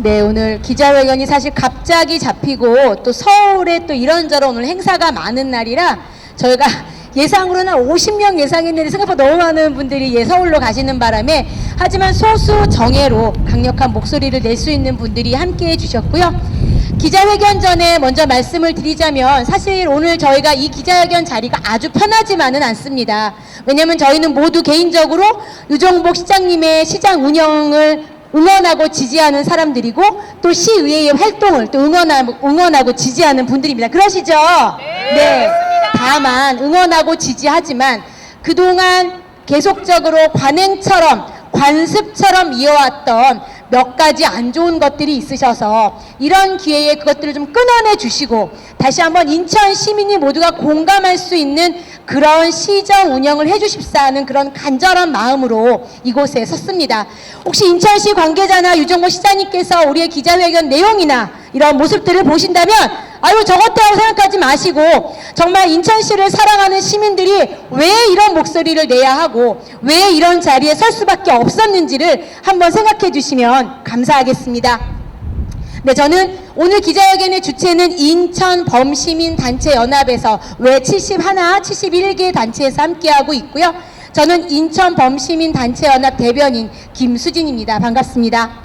네, 오늘 기자회견이 사실 갑자기 잡히고 또 서울에 또 이런저런 오늘 행사가 많은 날이라 저희가 예상으로는 50명 예상했는데 생각보다 너무 많은 분들이 서울로 가시는 바람에 하지만 소수 정예로 강력한 목소리를 낼 수 있는 분들이 함께 해주셨고요. 기자회견 전에 먼저 말씀을 드리자면 사실 오늘 저희가 이 기자회견 자리가 아주 편하지만은 않습니다. 왜냐하면 저희는 모두 개인적으로 유정복 시장님의 시장 운영을 응원하고 지지하는 사람들이고 또 시의회의 활동을 또 응원하고 지지하는 분들입니다. 그러시죠? 네. 다만 응원하고 지지하지만 그동안 계속적으로 관행처럼 관습처럼 이어왔던 몇 가지 안 좋은 것들이 있으셔서 이런 기회에 그것들을 좀 끊어내 주시고 다시 한번 인천 시민이 모두가 공감할 수 있는 그런 시정 운영을 해주십사 하는 그런 간절한 마음으로 이곳에 섰습니다. 혹시 인천시 관계자나 유정복 시장님께서 우리의 기자회견 내용이나 이런 모습들을 보신다면 아유 저것다고 생각하지 마시고 정말 인천시를 사랑하는 시민들이 왜 이런 목소리를 내야 하고 왜 이런 자리에 설 수밖에 없었는지를 한번 생각해 주시면 감사하겠습니다. 네, 저는 오늘 기자회견의 주체는 인천 범시민단체연합에서 왜 71, 71개 단체에서 함께하고 있고요. 저는 인천 범시민단체연합 대변인 김수진입니다. 반갑습니다.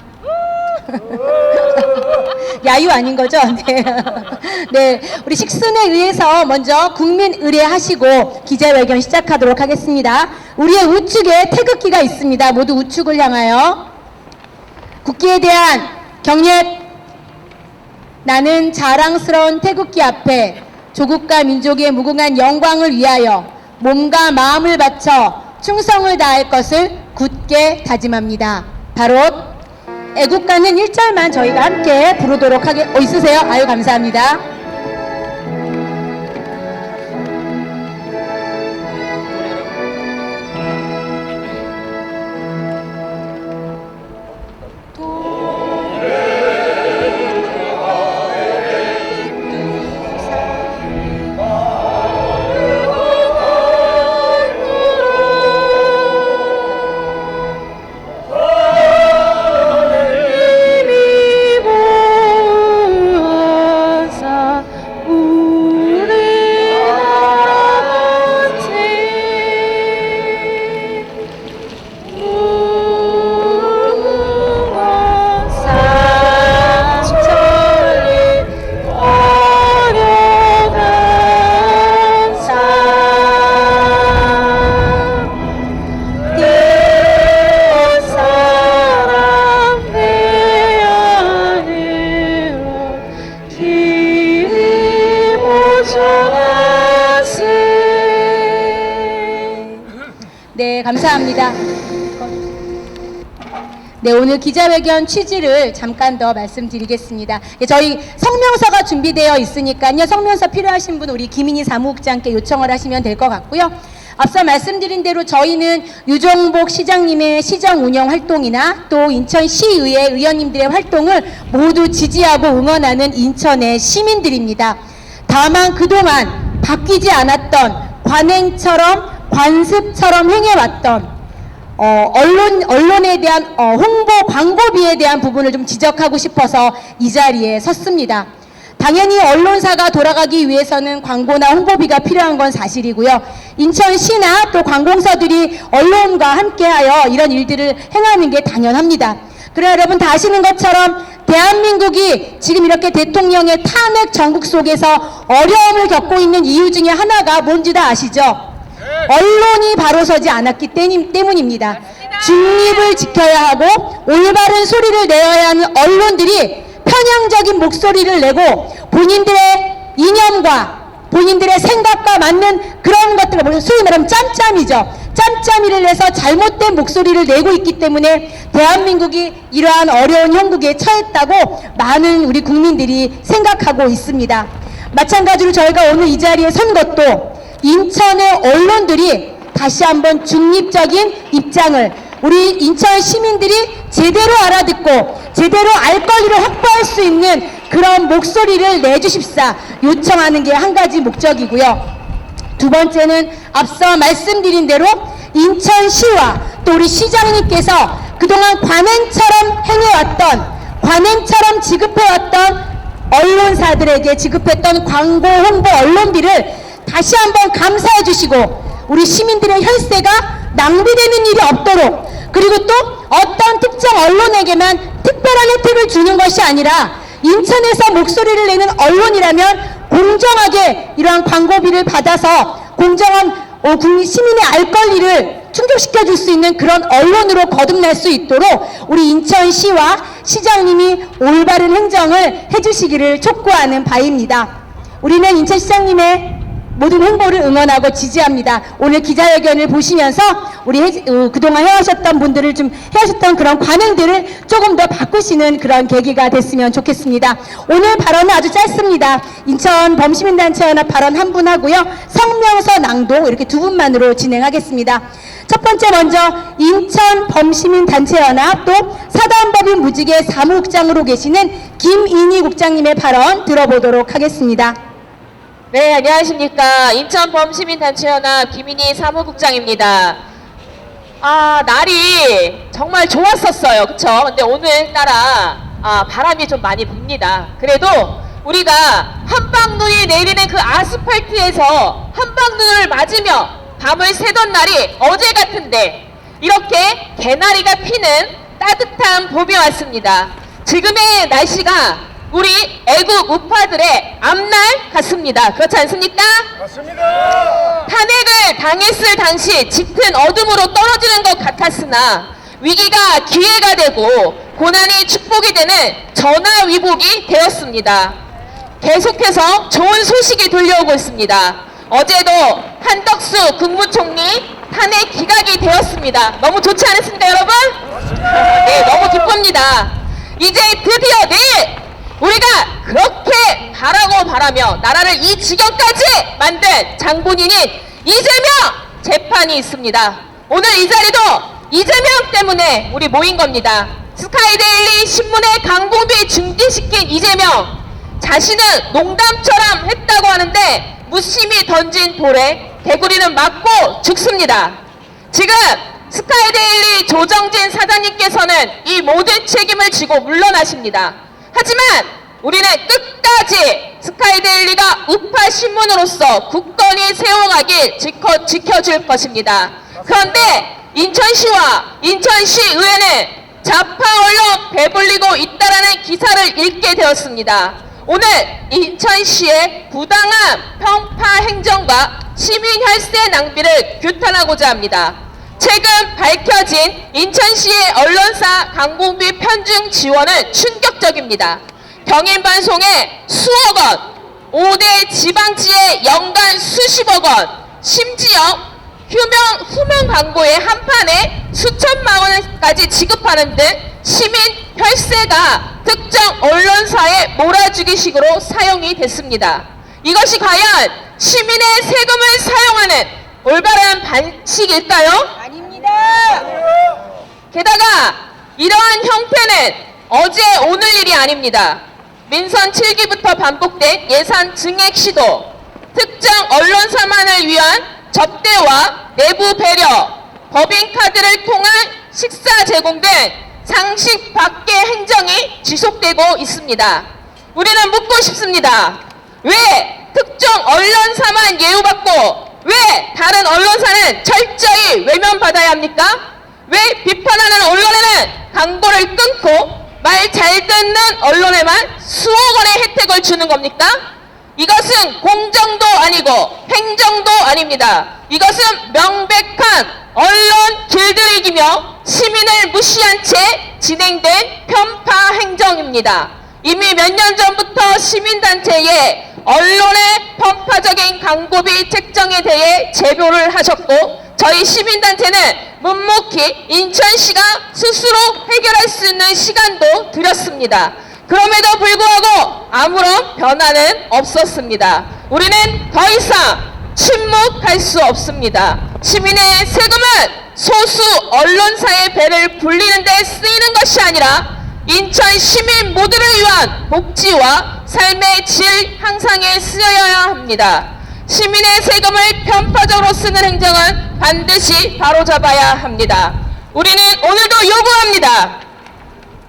야유 아닌 거죠? 네. 네, 우리 식순에 의해서 먼저 국민 의례하시고 기자회견 시작하도록 하겠습니다. 우리의 우측에 태극기가 있습니다. 모두 우측을 향하여 국기에 대한 경례. 나는 자랑스러운 태극기 앞에 조국과 민족의 무궁한 영광을 위하여 몸과 마음을 바쳐 충성을 다할 것을 굳게 다짐합니다. 바로 애국가는 1절만 저희가 함께 부르도록 있으세요? 아유 감사합니다. 네, 감사합니다. 네, 오늘 기자회견 취지를 잠깐 더 말씀드리겠습니다. 저희 성명서가 준비되어 있으니까요. 성명서 필요하신 분 우리 김인희 사무국장께 요청을 하시면 될 것 같고요. 앞서 말씀드린 대로 저희는 유정복 시장님의 시정 운영 활동이나 또 인천시의회 의원님들의 활동을 모두 지지하고 응원하는 인천의 시민들입니다. 다만 그동안 바뀌지 않았던 관행처럼 관습처럼 행해왔던 언론에 대한 홍보 광고비에 대한 부분을 좀 지적하고 싶어서 이 자리에 섰습니다. 당연히 언론사가 돌아가기 위해서는 광고나 홍보비가 필요한 건 사실이고요. 인천시나 또 관공서들이 언론과 함께하여 이런 일들을 행하는 게 당연합니다. 그래 여러분 다 아시는 것처럼 대한민국이 지금 이렇게 대통령의 탄핵 정국 속에서 어려움을 겪고 있는 이유 중에 하나가 뭔지 다 아시죠? 언론이 바로 서지 않았기 때문입니다. 중립을 지켜야 하고 올바른 소리를 내어야 하는 언론들이 편향적인 목소리를 내고 본인들의 이념과 본인들의 생각과 맞는 그런 것들을 소위 말하면 짬짬이죠. 짬짬이를 내서 잘못된 목소리를 내고 있기 때문에 대한민국이 이러한 어려운 형국에 처했다고 많은 우리 국민들이 생각하고 있습니다. 마찬가지로 저희가 오늘 이 자리에 선 것도 인천의 언론들이 다시 한번 중립적인 입장을 우리 인천 시민들이 제대로 알아듣고 제대로 알 권리를 확보할 수 있는 그런 목소리를 내주십사 요청하는 게 한 가지 목적이고요. 두 번째는 앞서 말씀드린 대로 인천시와 또 또 우리 시장님께서 그동안 관행처럼 행해왔던, 관행처럼 지급해왔던 언론사들에게 지급했던 광고 홍보 언론비를 다시 한번 감사해 주시고, 우리 시민들의 혈세가 낭비되는 일이 없도록, 그리고 또 어떤 특정 언론에게만 특별한 혜택을 주는 것이 아니라 인천에서 목소리를 내는 언론이라면 공정하게 이러한 광고비를 받아서 공정한 국민 시민의 알 권리를 충족시켜 줄 수 있는 그런 언론으로 거듭날 수 있도록 우리 인천시와 시장님이 올바른 행정을 해주시기를 촉구하는 바입니다. 우리는 인천시장님의 모든 행보를 응원하고 지지합니다. 오늘 기자회견을 보시면서 우리 그동안 해오셨던 분들을 좀 해오셨던 그런 관행들을 조금 더 바꾸시는 그런 계기가 됐으면 좋겠습니다. 오늘 발언은 아주 짧습니다. 인천 범시민단체연합 발언 한 분 하고요. 성명서 낭독 이렇게 두 분만으로 진행하겠습니다. 첫 번째 먼저 인천 범시민단체연합 또 사단법인 무지개 사무국장으로 계시는 김인희 국장님의 발언 들어보도록 하겠습니다. 네, 안녕하십니까. 인천 범시민단체연합 김인희 사무국장입니다. 날이 정말 좋았었어요. 그쵸? 근데 오늘따라 바람이 좀 많이 붑니다. 그래도 우리가 한방눈이 내리는 그 아스팔트에서 한방눈을 맞으며 밤을 새던 날이 어제 같은데 이렇게 개나리가 피는 따뜻한 봄이 왔습니다. 지금의 날씨가 우리 애국 우파들의 앞날 같습니다. 그렇지 않습니까? 맞습니다. 탄핵을 당했을 당시 짙은 어둠으로 떨어지는 것 같았으나 위기가 기회가 되고 고난이 축복이 되는 전화위복이 되었습니다. 계속해서 좋은 소식이 들려오고 있습니다. 어제도 한덕수 국무총리 탄핵 기각이 되었습니다. 너무 좋지 않습니까, 여러분? 네, 너무 기쁩니다. 이제 드디어 내일 우리가 그렇게 바라며 나라를 이 지경까지 만든 장본인인 이재명 재판이 있습니다. 오늘 이 자리도 이재명 때문에 우리 모인 겁니다. 스카이데일리 신문에 강공비 중지시킨 이재명, 자신은 농담처럼 했다고 하는데 무심히 던진 돌에 개구리는 맞고 죽습니다. 지금 스카이데일리 조정진 사장님께서는 이 모든 책임을 지고 물러나십니다. 하지만 우리는 끝까지 스카이데일리가 우파 신문으로서 굳건히 세워가길 지켜줄 것입니다. 그런데 인천시와 인천시의회는 좌파 언론 배불리고 있다라는 기사를 읽게 되었습니다. 오늘 인천시의 부당한 편파 행정과 시민 혈세 낭비를 규탄하고자 합니다. 최근 밝혀진 인천시의 언론사 강공비 편중 지원은 충격적입니다. 경인방송에 수억 원, 5대 지방지에 연간 수십억 원, 심지어 후명 광고의 한 판에 수천만 원까지 지급하는 등 시민 혈세가 특정 언론사에 몰아주기식으로 사용이 됐습니다. 이것이 과연 시민의 세금을 사용하는 올바른 방식일까요? 아닙니다. 게다가 이러한 형태는 어제 오늘 일이 아닙니다. 민선 7기부터 반복된 예산 증액 시도, 특정 언론사만을 위한 접대와 내부 배려, 법인카드를 통한 식사 제공 등 상식 밖의 행정이 지속되고 있습니다. 우리는 묻고 싶습니다. 왜 특정 언론사만 예우받고 왜 다른 언론사는 철저히 외면받아야 합니까? 왜 비판하는 언론에는 광고를 끊고 말 잘 듣는 언론에만 수억 원의 혜택을 주는 겁니까? 이것은 공정도 아니고 행정도 아닙니다. 이것은 명백한 언론 길들이기며 시민을 무시한 채 진행된 편파 행정입니다. 이미 몇 년 전부터 시민단체에 언론의 편파적인 광고비 책정에 대해 제보를 하셨고 저희 시민단체는 묵묵히 인천시가 스스로 해결할 수 있는 시간도 드렸습니다. 그럼에도 불구하고 아무런 변화는 없었습니다. 우리는 더 이상 침묵할 수 없습니다. 시민의 세금은 소수 언론사의 배를 불리는 데 쓰이는 것이 아니라 인천 시민 모두를 위한 복지와 삶의 질 향상에 쓰여야 합니다. 시민의 세금을 편파적으로 쓰는 행정은 반드시 바로잡아야 합니다. 우리는 오늘도 요구합니다.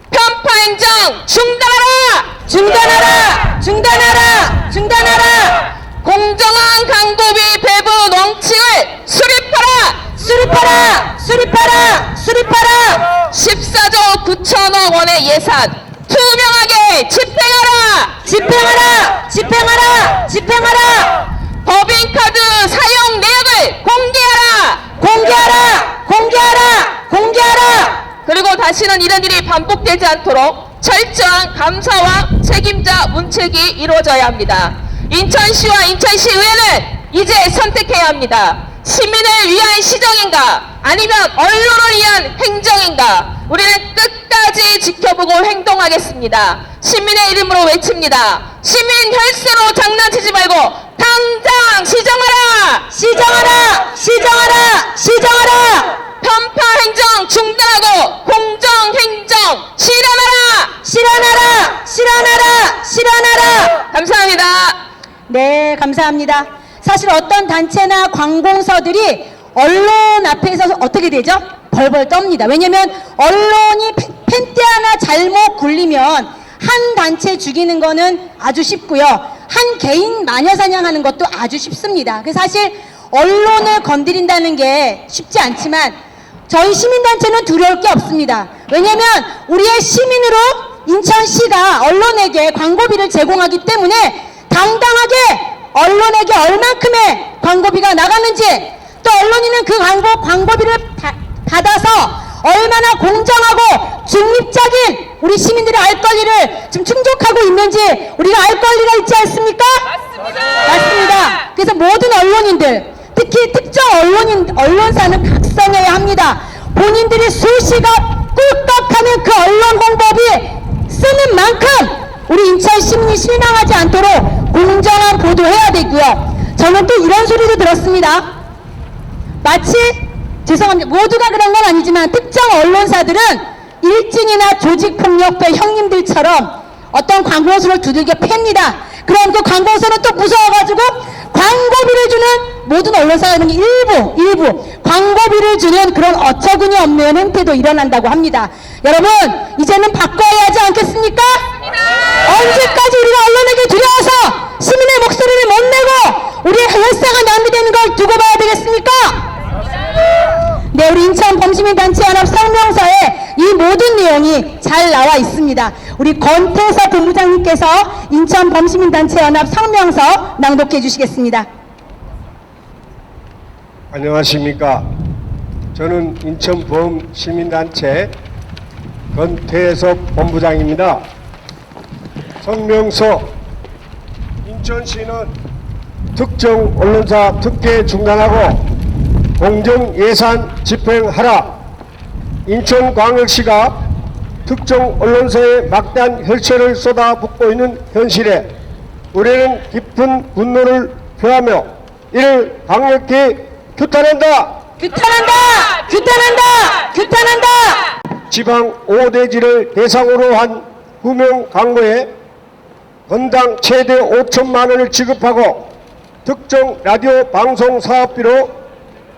편파 행정 중단하라! 중단하라! 중단하라! 중단하라! 공정한 광고비 배분 원칙을 수립하라! 수립하라! 수립하라! 수립하라! 14조 9천억 원의 예산 투명하게 집행하라! 집행하라! 집행하라! 집행하라! 법인카드 사용 내역을 공개하라! 공개하라! 공개하라! 공개하라! 그리고 다시는 이런 일이 반복되지 않도록 철저한 감사와 책임자 문책이 이루어져야 합니다. 인천시와 인천시의회는 이제 선택해야 합니다. 시민을 위한 시정인가 아니면 언론을 위한 행정인가 우리는 끝까지 지켜보고 행동하겠습니다. 시민의 이름으로 외칩니다. 시민 혈세로 장난치지 말고 당장 시정하라! 시정하라! 시정하라! 시정하라! 편파 행정 중단하고 공정 행정 실현하라! 실현하라! 실현하라! 실현하라! 감사합니다. 네, 감사합니다. 사실 어떤 단체나 관공서들이 언론 앞에서 어떻게 되죠? 벌벌 떱니다. 왜냐면 언론이 펜대 하나 잘못 굴리면 한 단체 죽이는 거는 아주 쉽고요. 한 개인 마녀사냥하는 것도 아주 쉽습니다. 그래서 사실 언론을 건드린다는 게 쉽지 않지만 저희 시민단체는 두려울 게 없습니다. 왜냐면 우리의 시민으로 인천시가 언론에게 광고비를 제공하기 때문에 당당하게 언론에게 얼만큼의 광고비가 나가는지 또 언론인은 그 광고비를 받아서 얼마나 공정하고 중립적인 우리 시민들의 알 권리를 지금 충족하고 있는지 우리가 알 권리가 있지 않습니까? 맞습니다. 그래서 모든 언론인들 특히 특정 언론사는 각성해야 합니다. 본인들이 수시가 꿀꺽하는 그 언론 홍보비 쓰는 만큼 우리 인천 시민이 실망하지 않도록 공정한 보도해야 되고요. 저는 또 이런 소리도 들었습니다. 마치 죄송합니다. 모두가 그런 건 아니지만 특정 언론사들은 일진이나 조직폭력배 형님들처럼 어떤 광고수를 두들겨 팹니다. 그럼 그 광고수는 또 무서워가지고 광고비를 주는 모든 언론사는 일부 광고비를 주는 그런 어처구니 없는 행태도 일어난다고 합니다. 여러분 이제는 바꿔야 하지 않겠습니까? 언제까지 우리가 언론에게 두려워서 시민의 목소리를 못 내고 우리의 혈세가 낭비되는 걸 두고 봐야 되겠습니까? 네, 우리 인천 범시민단체연합 성명서에 이 모든 내용이 잘 나와 있습니다. 우리 권태서 본부장님께서 인천 범시민단체연합 성명서 낭독해 주시겠습니다. 안녕하십니까. 저는 인천 범시민단체 권태서 본부장입니다. 성명서 인천시는 특정 언론사 특혜 중단하고 공정예산 집행하라. 인천광역시가 특정 언론사에 막대한 혈세를 쏟아붓고 있는 현실에 우리는 깊은 분노를 표하며 이를 강력히 규탄한다. 규탄한다! 규탄한다! 규탄한다! 지방 5대지를 대상으로 한 후명 광고에 건당 최대 5천만 원을 지급하고 특정 라디오 방송 사업비로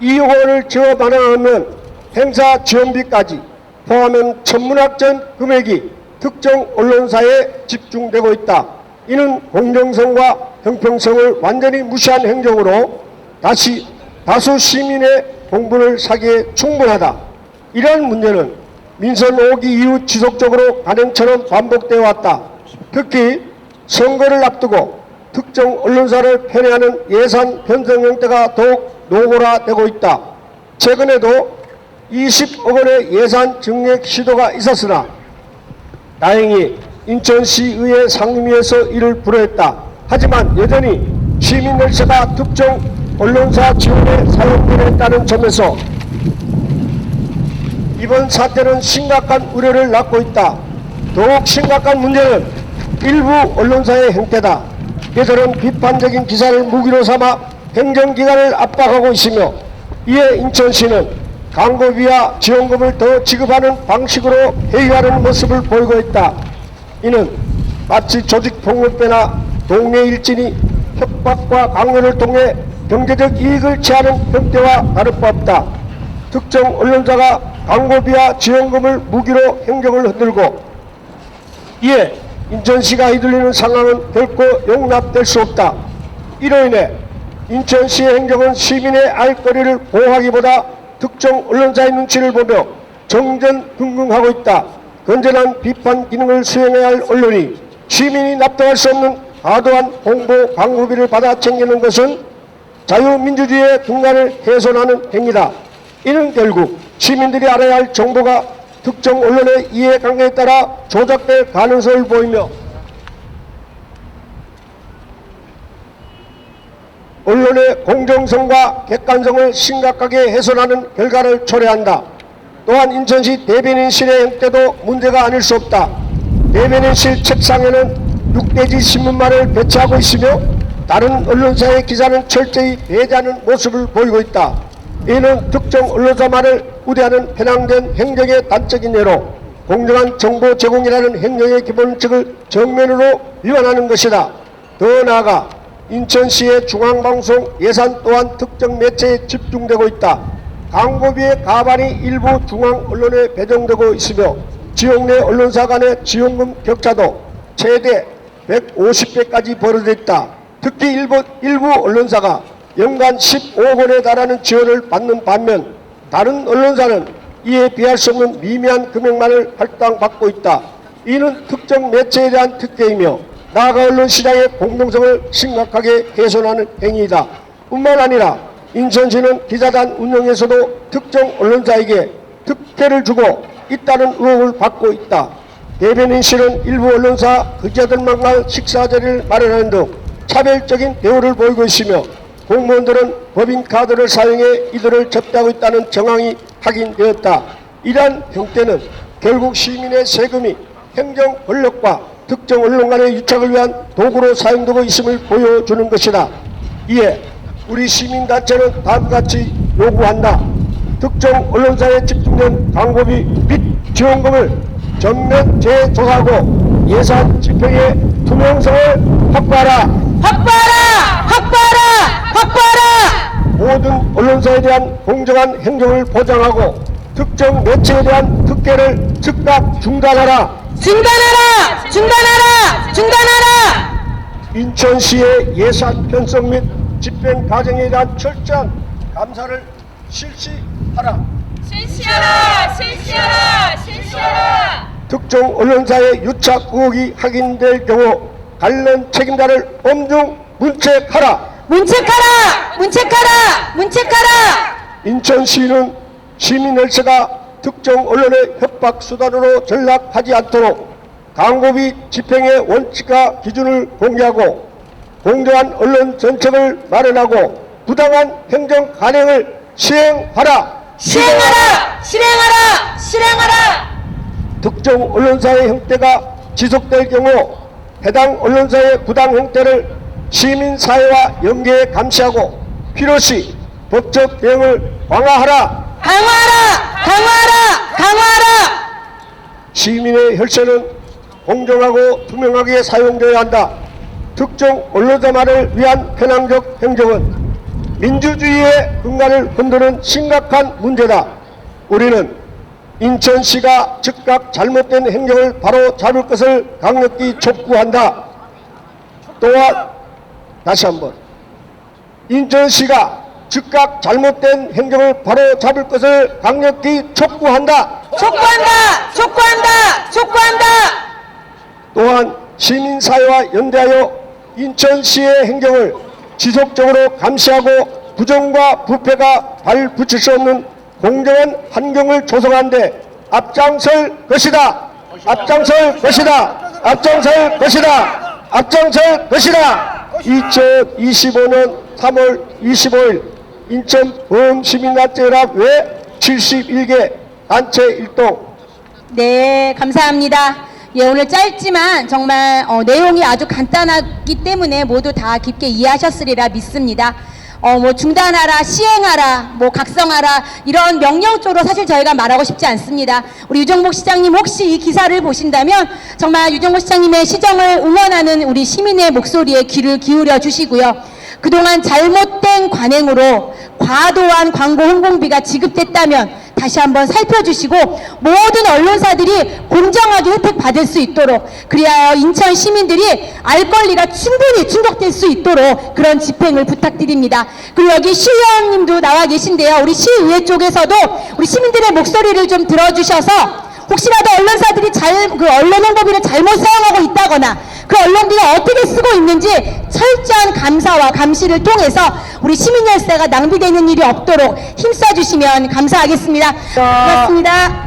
2억 원을 지원 반환하면 행사 지원비까지 포함한 천문학전 금액이 특정 언론사에 집중되고 있다. 이는 공정성과 형평성을 완전히 무시한 행정으로 다수 시민의 공분을 사기에 충분하다. 이러한 문제는 민선 5기 이후 지속적으로 간행처럼 반복되어 왔다. 특히 선거를 앞두고 특정 언론사를 편애하는 예산 편성 형태가 더욱 노골화되고 있다. 최근에도 20억 원의 예산 증액 시도가 있었으나 다행히 인천시의회 상임위에서 이를 불허했다. 하지만 여전히 시민 열세가 특정 언론사 지원에 사용되었다는 점에서 이번 사태는 심각한 우려를 낳고 있다. 더욱 심각한 문제는 일부 언론사의 행태다. 이들은 비판적인 기사를 무기로 삼아 행정기관을 압박하고 있으며 이에 인천시는 광고비와 지원금을 더 지급하는 방식으로 회유하는 모습을 보이고 있다. 이는 마치 조직폭력배나 동네 일진이 협박과 강요를 통해 경제적 이익을 취하는 형태와 다를 바 없다. 특정 언론사가 광고비와 지원금을 무기로 행정을 흔들고 이에 인천시가 휘둘리는 상황은 결코 용납될 수 없다. 이로 인해 인천시의 행정은 시민의 알 거리를 보호하기보다 특정 언론사의 눈치를 보며 정전긍긍하고 있다. 건전한 비판 기능을 수행해야 할 언론이 시민이 납득할 수 없는 과도한 홍보 광고비를 받아 챙기는 것은 자유민주주의의 근간을 훼손하는 행위다. 이는 결국 시민들이 알아야 할 정보가 특정 언론의 이해관계에 따라 조작될 가능성을 보이며 언론의 공정성과 객관성을 심각하게 훼손하는 결과를 초래한다. 또한 인천시 대변인실의 형태도 문제가 아닐 수 없다. 대변인실 책상에는 6대지 신문만을 배치하고 있으며 다른 언론사의 기사는 철저히 배제하는 모습을 보이고 있다. 이는 특정 언론사만을 우대하는 편향된 행정의 단적인 예로 공정한 정보 제공이라는 행정의 기본칙을 정면으로 위반하는 것이다. 더 나아가 인천시의 중앙방송 예산 또한 특정 매체에 집중되고 있다. 광고비의 과반이 일부 중앙 언론에 배정되고 있으며 지역 내 언론사 간의 지원금 격차도 최대 150배까지 벌어져 있다. 특히 일부 언론사가 연간 15억 원에 달하는 지원을 받는 반면 다른 언론사는 이에 비할 수 없는 미미한 금액만을 할당받고 있다. 이는 특정 매체에 대한 특혜이며 나아가 언론 시장의 공정성을 심각하게 훼손하는 행위이다. 뿐만 아니라 인천시는 기자단 운영에서도 특정 언론사에게 특혜를 주고 있다는 의혹을 받고 있다. 대변인실은 일부 언론사 기자들만간 식사 자리를 마련하는 등 차별적인 대우를 보이고 있으며 공무원들은 법인카드를 사용해 이들을 접대하고 있다는 정황이 확인되었다. 이러한 형태는 결국 시민의 세금이 행정 권력과 특정 언론 간의 유착을 위한 도구로 사용되고 있음을 보여주는 것이다. 이에 우리 시민단체는 다음과 같이 요구한다. 특정 언론사에 집중된 광고비 및 지원금을 전면 재조사하고 예산 집행의 투명성을 확보하라. 모든 언론사에 대한 공정한 행정을 보장하고 특정 매체에 대한 특혜를 즉각 중단하라. 인천시의 예산 편성 및 집행 과정에 대한 철저한 감사를 실시하라. 특정 언론사의 유착 의혹이 확인될 경우 관련 책임자를 엄중 문책하라. 인천시는 시민 열세가 특정 언론의 협박 수단으로 전락하지 않도록 광고비 집행의 원칙과 기준을 공개하고 공정한 언론 정책을 마련하고 부당한 행정 관행을 시행하라. 특정 언론사의 형태가 지속될 경우 해당 언론사의 부당 형태를 시민사회와 연계해 감시하고 필요시 법적 대응을 강화하라. 시민의 혈세는 공정하고 투명하게 사용되어야 한다. 특정 언론사만을 위한 편향적 행정은 민주주의의 근간을 흔드는 심각한 문제다. 우리는 인천시가 즉각 잘못된 행정을 바로 잡을 것을 강력히 촉구한다. 또한 다시 한번 인천시가 즉각 잘못된 행정을 바로 잡을 것을 강력히 촉구한다. 또한 시민사회와 연대하여 인천시의 행정을 지속적으로 감시하고 부정과 부패가 발붙일 수 없는 공정한 환경을 조성하는 데 앞장설 것이다. 2025년 3월 25일 인천 범시민단체연합 외 71개 단체 일동. 네, 감사합니다. 예, 오늘 짧지만 정말 내용이 아주 간단하기 때문에 모두 다 깊게 이해하셨으리라 믿습니다. 뭐 중단하라, 시행하라, 뭐 각성하라 이런 명령조로 사실 저희가 말하고 싶지 않습니다. 우리 유정복 시장님 혹시 이 기사를 보신다면 정말 유정복 시장님의 시정을 응원하는 우리 시민의 목소리에 귀를 기울여 주시고요. 그동안 잘못된 관행으로 과도한 광고 홍보비가 지급됐다면 다시 한번 살펴주시고 모든 언론사들이 공정하게 혜택 받을 수 있도록, 그리하여 인천 시민들이 알 권리가 충분히 충족될 수 있도록 그런 집행을 부탁드립니다. 그리고 여기 시의원님도 나와 계신데요. 우리 시의회 쪽에서도 우리 시민들의 목소리를 좀 들어주셔서 혹시라도 언론사들이 언론 홍보비를 잘못 사용하고 있다거나 그 언론비가 어떻게 쓰고 있는지 철저한 감사와 감시를 통해서 우리 시민 열세가 낭비되는 일이 없도록 힘써주시면 감사하겠습니다. 고맙습니다.